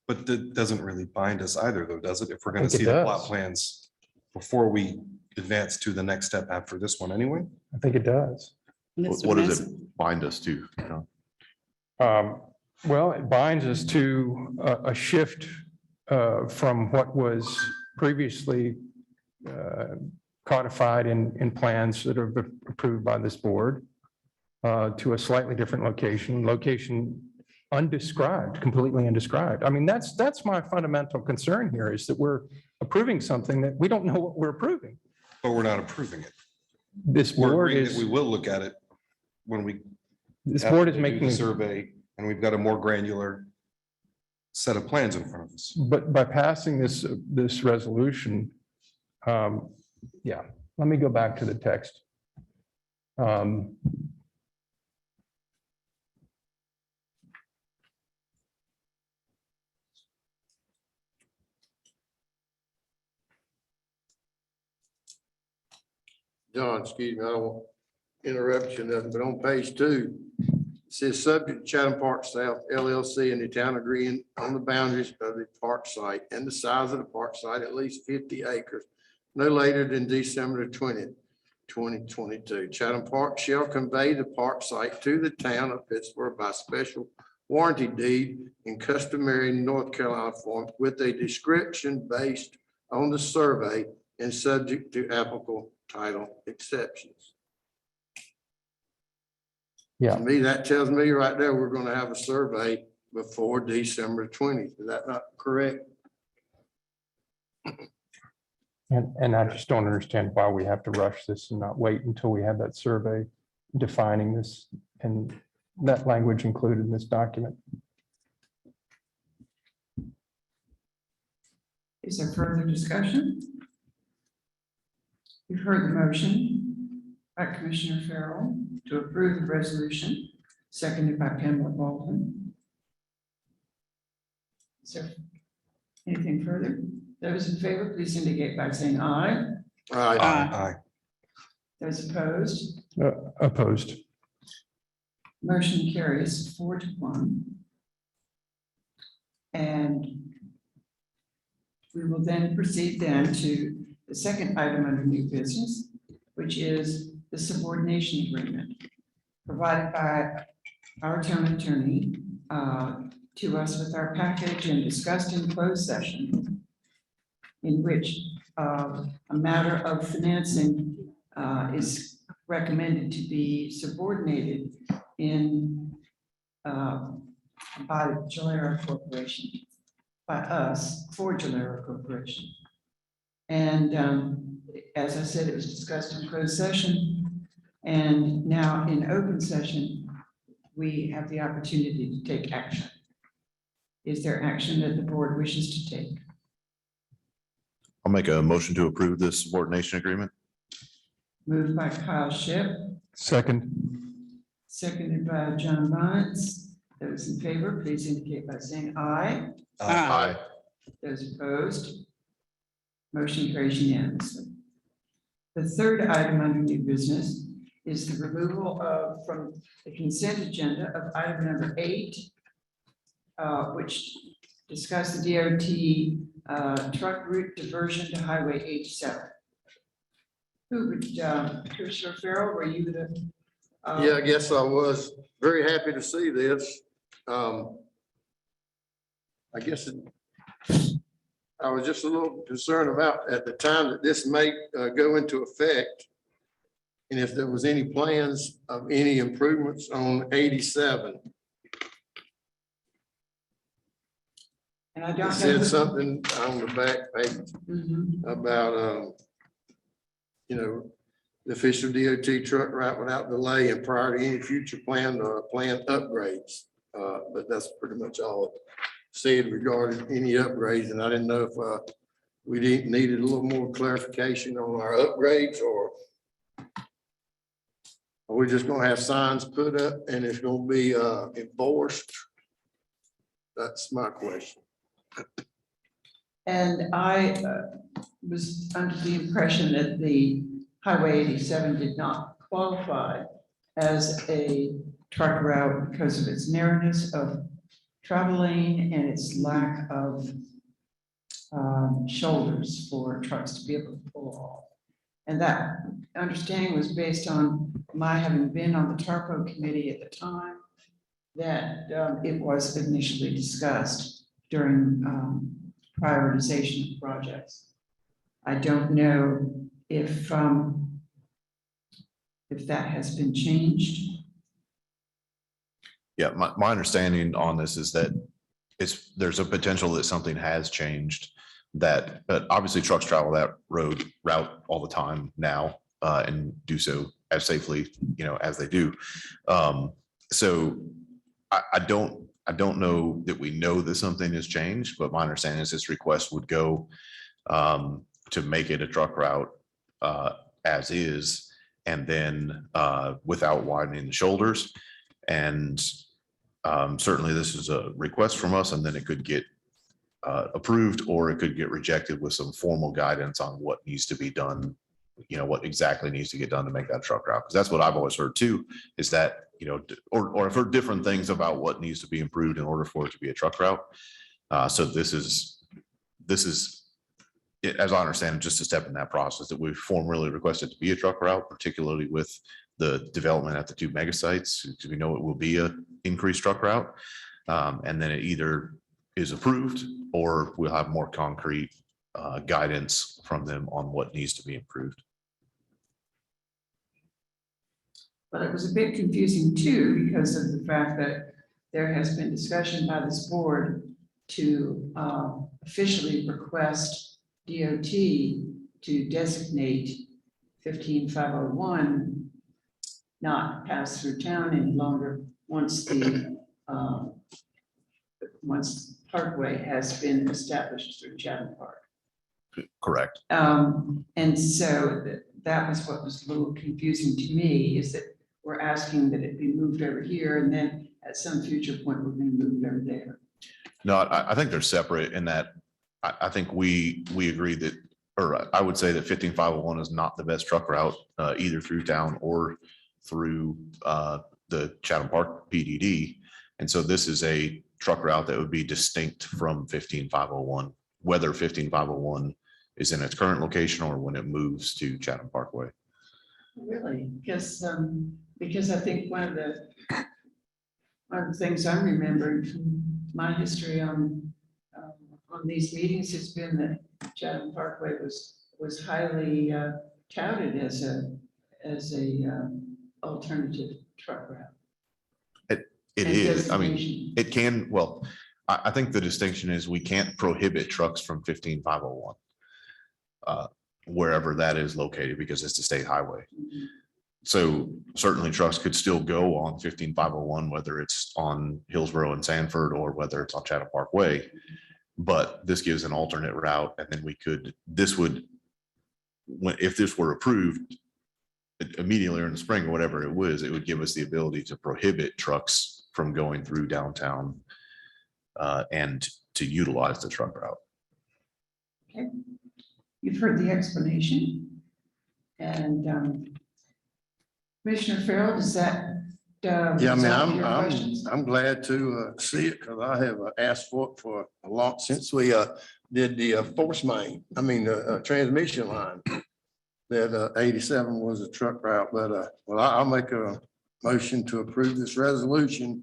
But that doesn't really bind us either, though, does it? If we're I gonna think it see the plot does. plans before we advance to the next step after this one anyway? I think it does. What does it bind us to? Well, it binds us to a shift from what was previously codified in plans that are approved by this board to a slightly different location undescribed, completely undescribed. I mean, that's my fundamental concern here, is that we're approving something that we don't know what we're approving. But we're not approving it. This We're board agreeing that is, we will look at it when we. this after board is we do making, the survey, and we've got a more granular set of plans in front of us. but by passing this resolution, yeah, let me go back to the text. John, excuse me, I don't want to interrupt you, nothing, but on page 2, it says subject to Chatham Park South LLC and the town agreeing on the boundaries of the park site and the size of the park site, at least 50 acres, no later than December 20th, 2022. Chatham Park shall convey the park site to the town of Pittsburgh by special warranty deed in customary North Carolina form with a description based on the survey and subject to applicable title exceptions. Yeah. To me, that tells me right there, we're gonna have a survey before December 20th. Is that not correct? And I just don't understand why we have to rush this and not wait until we have that survey defining this and that language included in this document. Is there further discussion? You've heard the motion by Commissioner Farrell to approve the resolution, seconded by Pamela Baldwin. Is there anything further? Those in favor, please indicate by saying aye. All right, Aye. Those opposed, Opposed. motion carries 4-1. And we will then proceed then to the second item under new business, which is the subordination agreement provided by our town attorney to us with our package and discussed in closed session, in which a matter of financing is recommended to be subordinated in by Gilero Corporation, by us for Gilero Corporation. And as I said, it was discussed in closed session. And now in open session, we have the opportunity to take action. Is there action that the board wishes to take? I'll make a motion to approve this subordination agreement. Moved by Kyle Shipp, Second. seconded by John Bonitz. Those in favor, please indicate by saying aye. Aye. Those opposed? Motion carries unanimously. The third item under new business is the removal of, from the consent agenda of item number 8, which discussed the DOT truck route diversion to Highway 87. Who would, Commissioner Farrell, were you the? Yeah, I guess I was very happy to see this. I guess I was just a little concerned about at the time that this may go into effect. And if there was any plans of any improvements on 87. And I It don't know. said something on the back page Mhm. about, you know, the official DOT truck route without delay and prior to any future planned upgrades. But that's pretty much all it said regarding any upgrades. And I didn't know if we needed a little more clarification on our upgrades, or are we just gonna have signs put up and it's gonna be enforced? That's my question. And I was under the impression that the Highway 87 did not qualify as a truck route because of its narrowness of travel lane and its lack of shoulders for trucks to be able to pull off. And that understanding was based on my having been on the TARPO committee at the time, that it was initially discussed during prioritization of projects. I don't know if that has been changed. Yeah, my understanding on this is that there's a potential that something has changed, that, but obviously trucks travel that route all the time now, and do so as safely, as they do. So I don't know that we know that something has changed, but my understanding is this request would go to make it a truck route as is, and then without widening the shoulders. And certainly this is a request from us, and then it could get approved, or it could get rejected with some formal guidance on what needs to be done, what exactly needs to get done to make that truck route. Because that's what I've always heard too, is that, or I've heard different things about what needs to be improved in order for it to be a truck route. So this is, as I understand it, just a step in that process that we formally requested to be a truck route, particularly with the development at the 2 mega sites, because we know it will be a increased truck route. And then it either is approved, or we'll have more concrete guidance from them on what needs to be improved. But it was a bit confusing too, because of the fact that there has been discussion by this board to officially request DOT to designate 15501 not pass through town any longer once Parkway has been established through Chatham Park. Correct. And so that was what was a little confusing to me, is that we're asking that it be moved over here, and then at some future point, we're going to move it over there. No, I think they're separate in that I think we agree that, or I would say that 15501 is not the best truck route, either through town or through the Chatham Park PDD. And so this is a truck route that would be distinct from 15501, whether 15501 is in its current location or when it moves to Chatham Parkway. Really, because I think one of the things I'm remembering from my history on these meetings has been that Chatham Parkway was highly touted as a alternative truck route. It and is. I mean, designation. it can, well, I think the distinction is we can't prohibit trucks from 15501. Wherever that is located because it's a state highway. So certainly trucks could still go on 15501, whether it's on Hillsborough and Sanford or whether it's on Chatham Parkway. But this gives an alternate route, and then we could, this would, if this were approved immediately or in the spring or whatever it was, it would give us the ability to prohibit trucks from going through downtown and to utilize the truck route. Okay. You've heard the explanation. And Commissioner Farrell, does that? Yeah, I mean, resolve your questions? I'm glad to see it because I have asked for it for a lot since we did the force main, I mean, the transmission line. That 87 was a truck route, but well, I'll make a motion to approve this resolution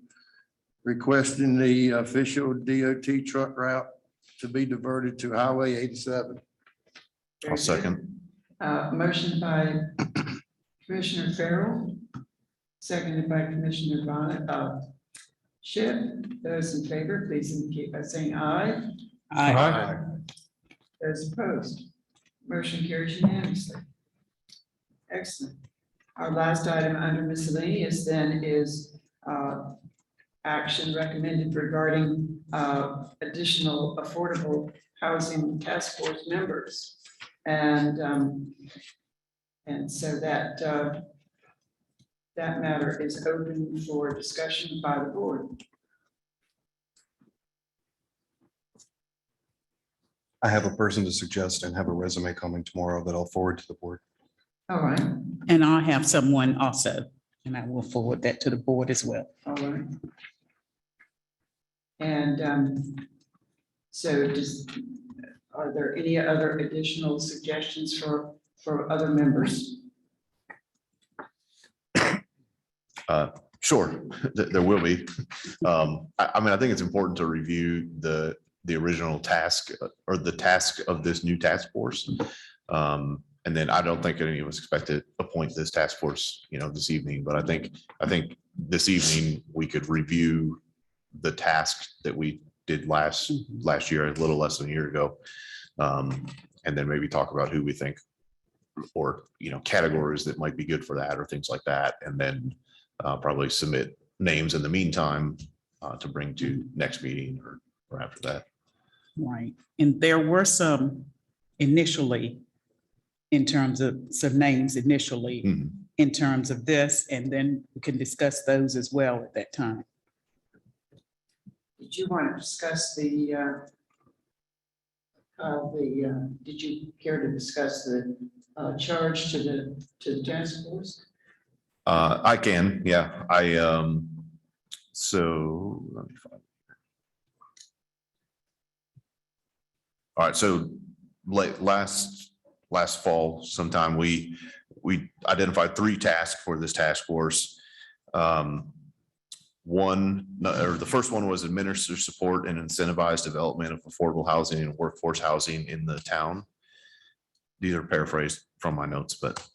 requesting the official DOT truck route to be diverted to Highway 87. Very I'll good. second. Motion by Commissioner Farrell, seconded by Commissioner Shipp. Those in favor, please indicate by saying aye. Aye. Those opposed, motion carries unanimously. Excellent. Our last item under miscellaneous then is action recommended regarding additional affordable housing task force members. And so that that matter is open for discussion by the board. I have a person to suggest and have a resume coming tomorrow that I'll forward to the board. All right, And I have someone also, and I will forward that to the board as well. all right. And so are there any other additional suggestions for other members? Sure, there will be. I mean, I think it's important to review the original task or the task of this new task force. And then I don't think any of us expect to appoint this task force, this evening, but I think this evening we could review the task that we did last year, a little less than a year ago. And then maybe talk about who we think or, categories that might be good for that or things like that. And then probably submit names in the meantime to bring to next meeting or after that. Right. And there were some initially, in terms of some names initially, in terms of this, and then we can discuss those as well at that time. Did you want to discuss did you care to discuss the charge to the task force? I can, yeah. So let me find. All right, so last fall sometime, we identified 3 tasks for this task force. The first one was administer, support, and incentivize development of affordable housing and workforce housing in the town. These are paraphrased from my notes, but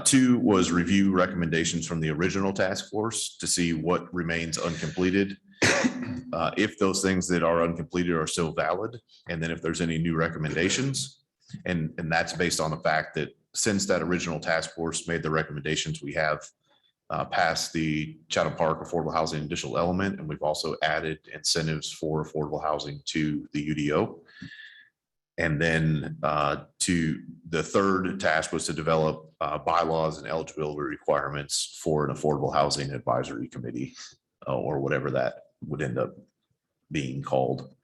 2 was review recommendations from the original task force to see what remains uncompleted. If those things that are uncompleted are still valid, and then if there's any new recommendations. And that's based on the fact that since that original task force made the recommendations, we have passed the Chatham Park affordable housing additional element, and we've also added incentives for affordable housing to the UDO. And then to the third task was to develop bylaws and eligibility requirements for an affordable housing advisory committee or whatever that would end up being called.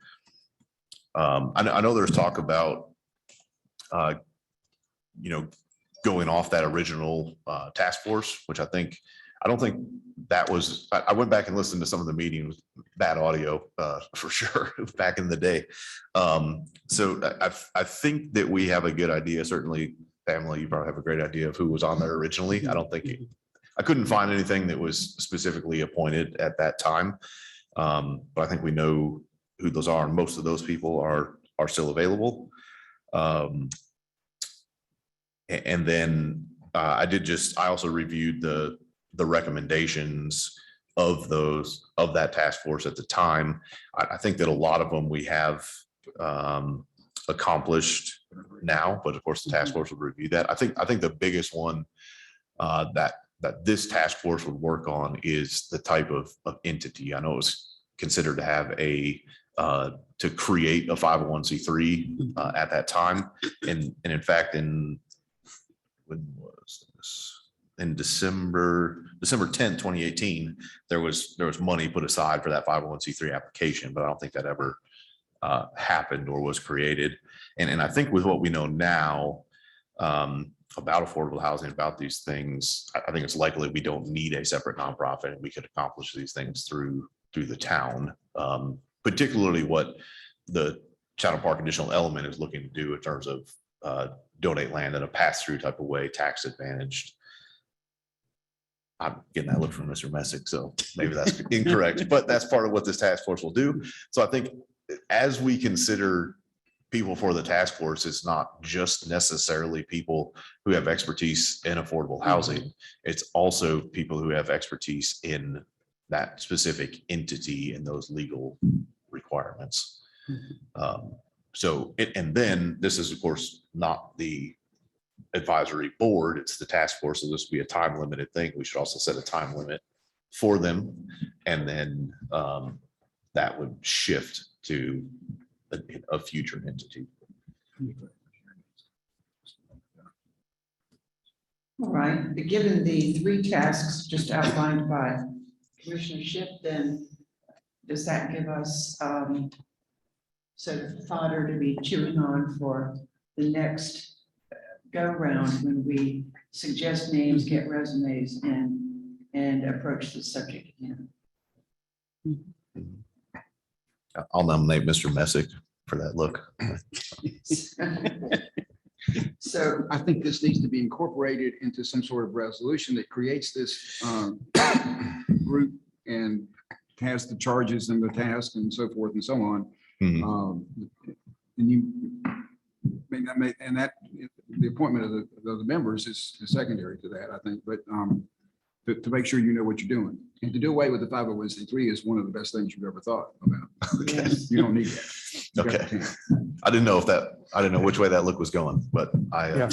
I know there's talk about going off that original task force, which I don't think that was, I went back and listened to some of the meetings, bad audio for sure back in the day. So I think that we have a good idea, certainly Pamela, you probably have a great idea of who was on there originally. I couldn't find anything that was specifically appointed at that time. But I think we know who those are, and most of those people are still available. And then I also reviewed the recommendations of that task force at the time. I think that a lot of them we have accomplished now, but of course the task force will review that. I think the biggest one that this task force would work on is the type of entity. I know it was considered to have to create a 501c3 at that time. And in fact, when was this? In December 10th, 2018, there was money put aside for that 501c3 application, but I don't think that ever happened or was created. And I think with what we know now about affordable housing, about these things, I think it's likely we don't need a separate nonprofit and we could accomplish these things through the town, particularly what the Chatham Park additional element is looking to do in terms of donate land in a pass-through type of way, tax advantaged. I'm getting that look from Mr. Misc, so maybe that's incorrect, but that's part of what this task force will do. So I think as we consider people for the task force, it's not just necessarily people who have expertise in affordable housing. It's also people who have expertise in that specific entity and those legal requirements. And then this is of course not the advisory board, it's the task force. So this would be a time limited thing. We should also set a time limit for them. And then that would shift to a future entity. All right, but given the 3 tasks just outlined by Commissioner Shipp, then does that give us sort of fodder to be chewing on for the next go round when we suggest names, get resumes, and approach the subject again? I'll nominate Mr. Misc for that look. So I think this needs to be incorporated into some sort of resolution that creates this group and has the charges and the task and so forth and so on. Mhm. And you and that the appointment of the members is secondary to that, I think, but to make sure you know what you're doing. And to do away with the 501c3 is one of the best things you've ever thought about. yes. You don't need that. You got Okay. the 10. I didn't know which way that look was going, but I'm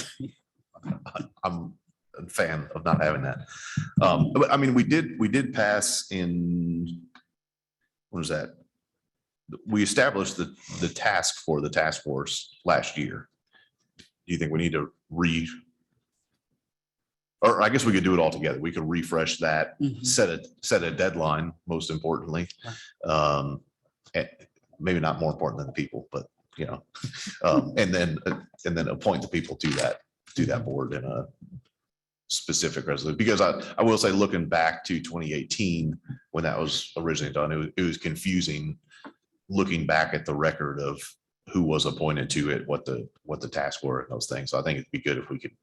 a fan of not having that. But I mean, we did pass in, what was that? We established the task for the task force last year. Do you think we need to or I guess we could do it all together. We could refresh that, set a deadline, most importantly. And maybe not more important than the people, but and then appoint the people to that board in a specific resolution. Because I will say, looking back to 2018, when that was originally done, it was confusing looking back at the record of who was appointed to it, what the tasks were and those things. So I think it'd be good if we could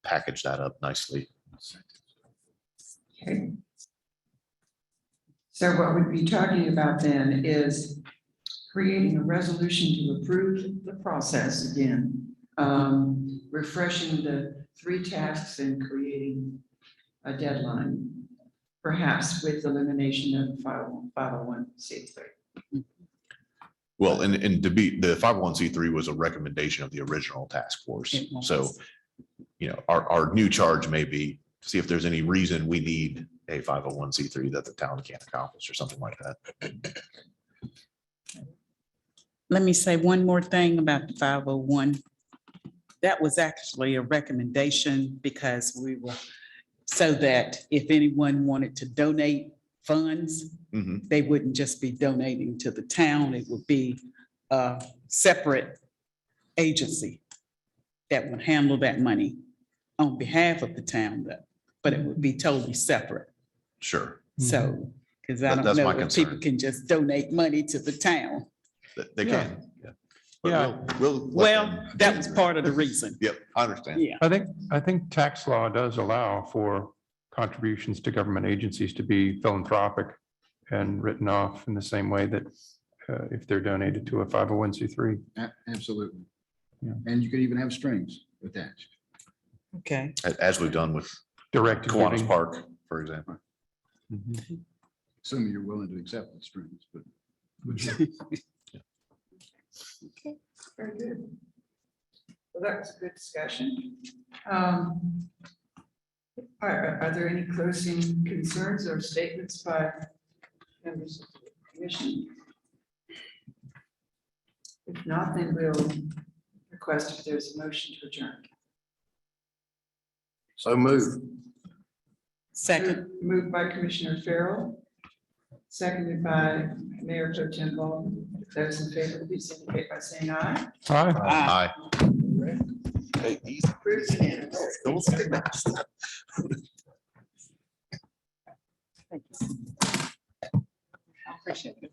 package that up nicely. Okay. So what we'd be talking about then is creating a resolution to approve the process again, refreshing the 3 tasks and creating a deadline, perhaps with elimination of 501c3. Well, and to be, the 501c3 was a recommendation of the original task force. It was. So, our new charge may be to see if there's any reason we need a 501c3 that the town can't accomplish or something like that. Let me say one more thing about the 501. That was actually a recommendation because so that if anyone wanted to donate funds, Mhm. they wouldn't just be donating to the town. It would be a separate agency that would handle that money on behalf of the town, but it would be totally separate. Sure. So, because I don't That's know my if people concern. can just donate money to the town. They can. Yeah. But Yeah. we'll let Well, them- that was part of the reason. Yep, I understand. Yeah. I think tax law does allow for contributions to government agencies to be philanthropic and written off in the same way that if they're donated to a 501c3. Absolutely. Yeah. And you could even have strings attached. Okay. As we've done with Direct Kiwanis giving. Park, for example. Assuming you're willing to accept the strings, but. Very good. Well, that was a good discussion. Are there any closing concerns or statements by members of the commission? If not, then we'll request if there's a motion to adjourn. So move. Second. Moved by Commissioner Farrell, seconded by Mayor Pro-Tem Baldwin. Those in favor, please indicate by saying aye. Aye. Aye. Approved unanimously. Appreciate it.